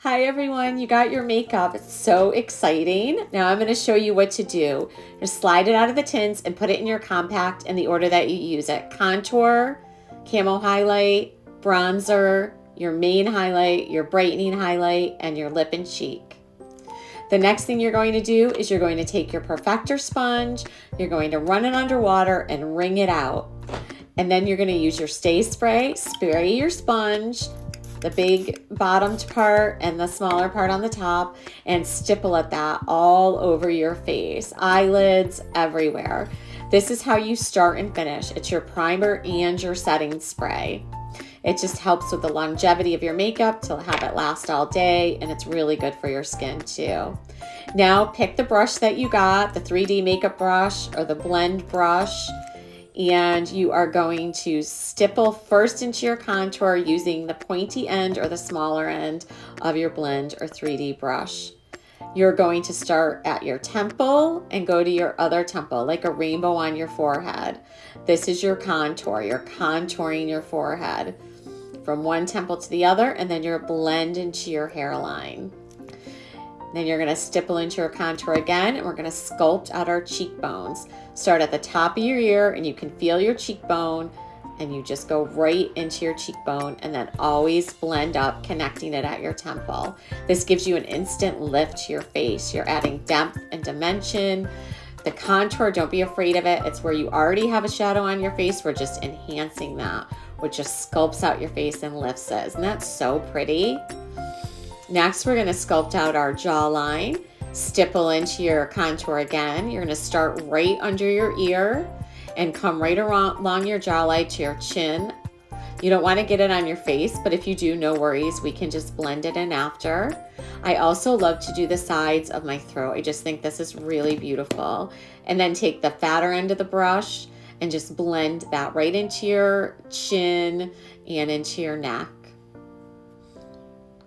Hi everyone, you got your makeup. It's so exciting. Now I'm going to show you what to do. Just slide it out of the tins and put it in your compact in the order that you use it. Contour, camo highlight, bronzer, your main highlight, your brightening highlight, and your lip and cheek. The next thing you're going to do is you're going to take your perfector sponge, you're going to run it underwater and wring it out. And then you're going to use your Stay Spray, spray your sponge, the big bottomed part and the smaller part on the top, and stipple at that all over your face, eyelids, everywhere. This is how you start and finish. It's your primer and your setting spray. It just helps with the longevity of your makeup to have it last all day, and it's really good for your skin too. Now pick the brush that you got, the 3D makeup brush or the blend brush, and you are going to stipple first into your contour using the pointy end or the smaller end of your blend or 3D brush. You're going to start at your temple and go to your other temple, like a rainbow on your forehead. This is your contour. You're contouring your forehead from one temple to the other, and then you're blend into your hairline. Then you're going to stipple into your contour again, and we're going to sculpt out our cheekbones. Start at the top of your ear, and you can feel your cheekbone, and you just go right into your cheekbone, and then always blend up, connecting it at your temple. This gives you an instant lift to your face. You're adding depth and dimension. The contour, don't be afraid of it. It's where you already have a shadow on your face. We're just enhancing that, which just sculpts out your face and lifts it. Isn't that so pretty? Next, we're going to sculpt out our jawline. Stipple into your contour again. You're going to start right under your ear and come right along your jawline to your chin. You don't want to get it on your face, but if you do, no worries. We can just blend it in after. I also love to do the sides of my throat. I just think this is really beautiful. And then take the fatter end of the brush and just blend that right into your chin and into your neck.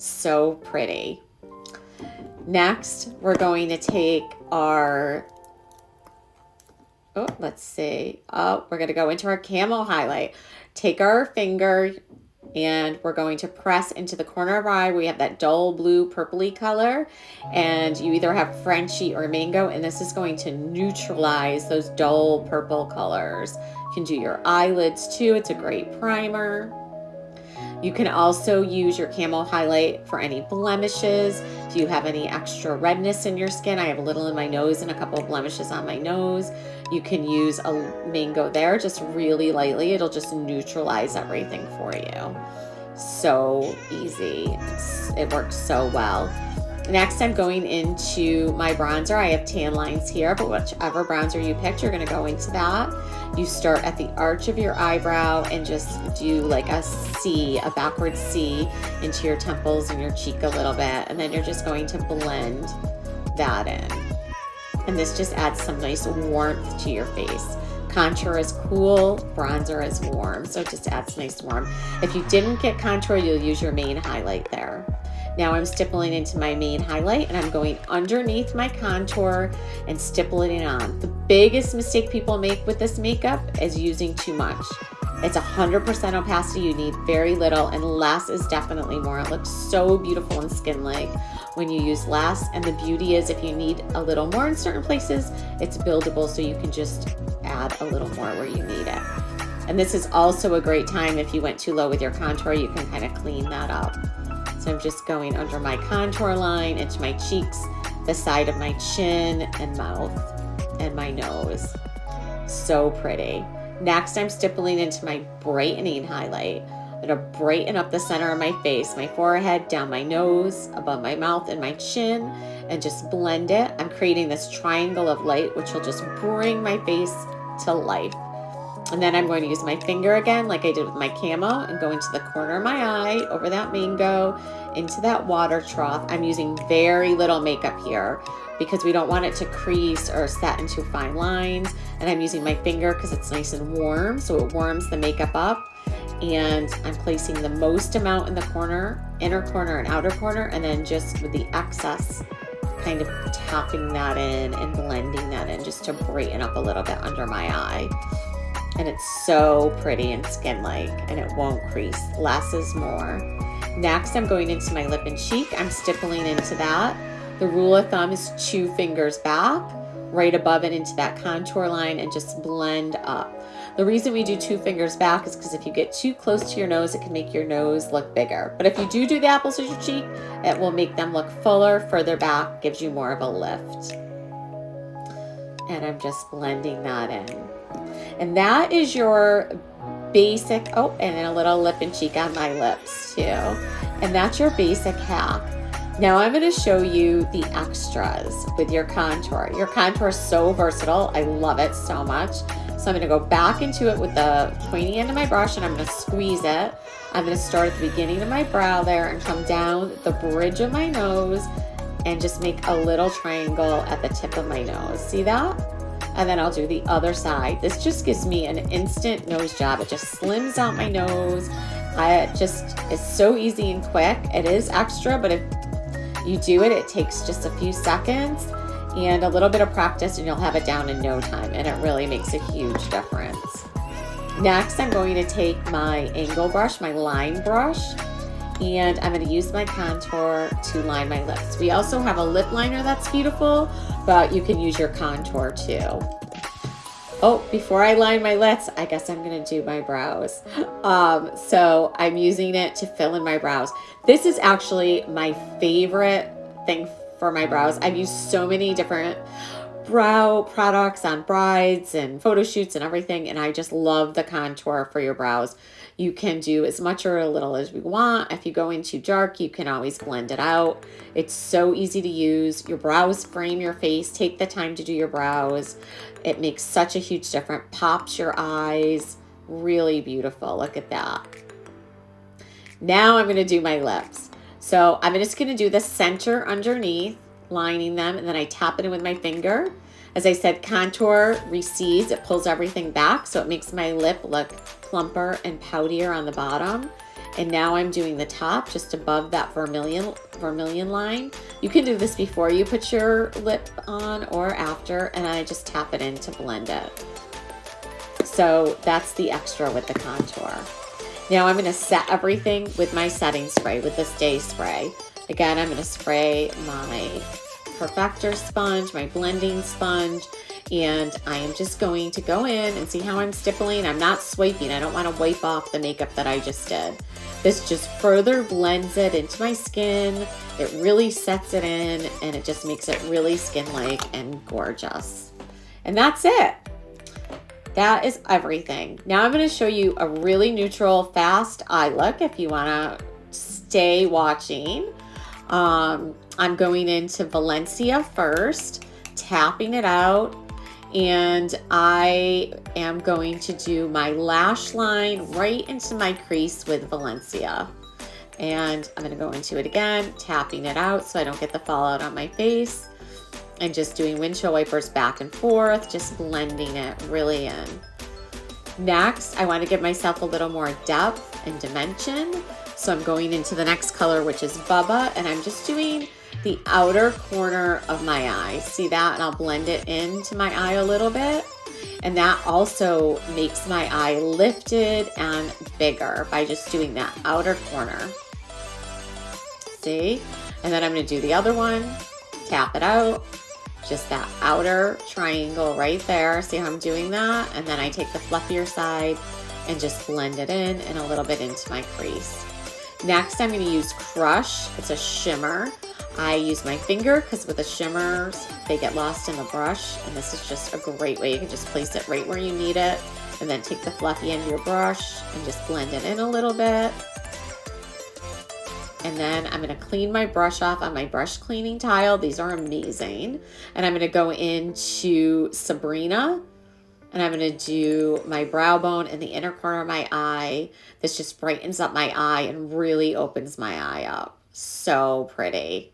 So pretty. Next, we're going to take our, we're going to go into our camo highlight. Take our finger and we're going to press into the corner of our eye. We have that dull blue purpley color, and you either have Frenchie or mango, and this is going to neutralize those dull purple colors. You can do your eyelids too. It's a great primer. You can also use your camo highlight for any blemishes. If you have any extra redness in your skin, I have a little in my nose and a couple of blemishes on my nose. You can use a mango there, just really lightly. It'll just neutralize everything for you. So easy. It works so well. Next, I'm going into my bronzer. I have tan lines here, but whichever bronzer you picked, you're going to go into that. You start at the arch of your eyebrow and just do like a C, a backward C into your temples and your cheek a little bit. And then you're just going to blend that in. And this just adds some nice warmth to your face. Contour is cool, bronzer is warm, so it just adds nice warmth. If you didn't get contour, you'll use your main highlight there. Now I'm stippling into my main highlight, and I'm going underneath my contour and stippling it on. The biggest mistake people make with this makeup is using too much. It's 100% opacity. You need very little, and less is definitely more. It looks so beautiful and skin-like when you use less, and the beauty is if you need a little more in certain places, it's buildable, so you can just add a little more where you need it. And this is also a great time if you went too low with your contour, you can kind of clean that up. So I'm just going under my contour line, into my cheeks, the side of my chin and mouth, and my nose. So pretty. Next, I'm stippling into my brightening highlight. I'm gonna brighten up the center of my face, my forehead, down my nose, above my mouth and my chin, and just blend it. I'm creating this triangle of light, which will just bring my face to life. And then I'm going to use my finger again, like I did with my camo, and go into the corner of my eye, over that mango, into that water trough. I'm using very little makeup here because we don't want it to crease or set into fine lines. And I'm using my finger because it's nice and warm, so it warms the makeup up. And I'm placing the most amount in the corner, inner corner and outer corner, and then just with the excess, kind of tapping that in and blending that in just to brighten up a little bit under my eye. And it's so pretty and skin-like, and it won't crease. Less is more. Next, I'm going into my lip and cheek. I'm stippling into that. The rule of thumb is 2 fingers back, right above it into that contour line, and just blend up. The reason we do 2 fingers back is because if you get too close to your nose, it can make your nose look bigger. But if you do the apples of your cheek, it will make them look fuller. Further back gives you more of a lift. And I'm just blending that in. And that is your basic, oh, and then a little lip and cheek on my lips too. And that's your basic hack. Now I'm going to show you the extras with your contour. Your contour is so versatile. I love it so much. So I'm going to go back into it with the pointy end of my brush, and I'm going to squeeze it. I'm going to start at the beginning of my brow there and come down the bridge of my nose and just make a little triangle at the tip of my nose. See that? And then I'll do the other side. This just gives me an instant nose job. It just slims out my nose. It's so easy and quick. It is extra, but if you do it, it takes just a few seconds and a little bit of practice and you'll have it down in no time, and it really makes a huge difference. Next, I'm going to take my angle brush, my line brush, and I'm going to use my contour to line my lips. We also have a lip liner that's beautiful, but you can use your contour too. Oh, before I line my lips, I guess I'm going to do my brows. So I'm using it to fill in my brows. This is actually my favorite thing for my brows. I've used so many different brow products on brides and photo shoots and everything, and I just love the contour for your brows. You can do as much or a little as you want. If you go in too dark, you can always blend it out. It's so easy to use. Your brows frame your face. Take the time to do your brows. It makes such a huge difference. Pops your eyes. Really beautiful. Look at that. Now I'm going to do my lips. So I'm just going to do the center underneath, lining them, and then I tap it in with my finger. As I said, contour recedes, it pulls everything back, so it makes my lip look plumper and poutier on the bottom. And now I'm doing the top just above that vermilion line. You can do this before you put your lip on or after, and I just tap it in to blend it. So that's the extra with the contour. Now I'm going to set everything with my setting spray, with this day spray. Again, I'm going to spray my perfector sponge, my blending sponge, and I am just going to go in and see how I'm stippling. I'm not swiping. I don't want to wipe off the makeup that I just did. This just further blends it into my skin. It really sets it in, and it just makes it really skin-like and gorgeous. And that's it. That is everything. Now I'm going to show you a really neutral, fast eye look if you want to stay watching. I'm going into Valencia first, tapping it out, and I am going to do my lash line right into my crease with Valencia. And I'm going to go into it again, tapping it out so I don't get the fallout on my face, and just doing windshield wipers back and forth, just blending it really in. Next, I want to give myself a little more depth and dimension. So I'm going into the next color, which is Bubba, and I'm just doing the outer corner of my eye. See that? And I'll blend it into my eye a little bit. And that also makes my eye lifted and bigger by just doing that outer corner. See? And then I'm going to do the other one, tap it out. Just that outer triangle right there. See how I'm doing that? And then I take the fluffier side and just blend it in and a little bit into my crease. Next, I'm going to use Crush. It's a shimmer. I use my finger because with the shimmers, they get lost in the brush. And this is just a great way. You can just place it right where you need it. And then take the fluffy end of your brush and just blend it in a little bit. And then I'm going to clean my brush off on my brush cleaning tile. These are amazing. And I'm going to go into Sabrina. And I'm going to do my brow bone in the inner corner of my eye. This just brightens up my eye and really opens my eye up. So pretty.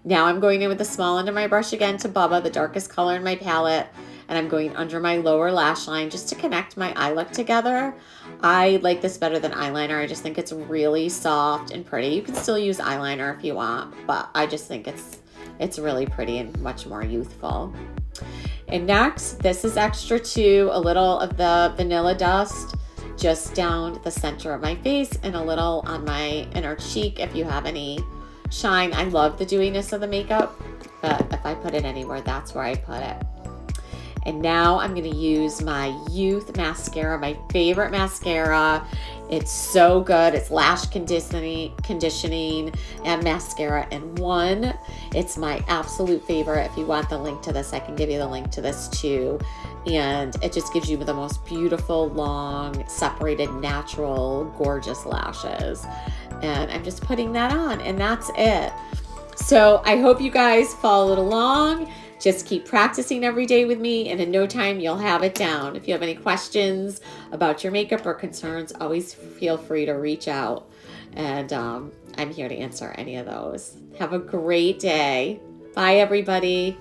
Now I'm going in with the small end of my brush again to Bubba, the darkest color in my palette. And I'm going under my lower lash line just to connect my eye look together. I like this better than eyeliner. I just think it's really soft and pretty. You can still use eyeliner if you want, but I just think it's really pretty and much more youthful. And next, this is extra too, a little of the vanilla dust just down the center of my face and a little on my inner cheek if you have any shine. I love the dewiness of the makeup, but if I put it anywhere, that's where I put it. And now I'm going to use my Youth mascara, my favorite mascara. It's so good. It's lash conditioning and mascara in one. It's my absolute favorite. If you want the link to this, I can give you the link to this too. And it just gives you the most beautiful, long, separated, natural, gorgeous lashes. And I'm just putting that on, and that's it. So I hope you guys followed along. Just keep practicing every day with me, and in no time, you'll have it down. If you have any questions about your makeup or concerns, always feel free to reach out. And I'm here to answer any of those. Have a great day. Bye, everybody.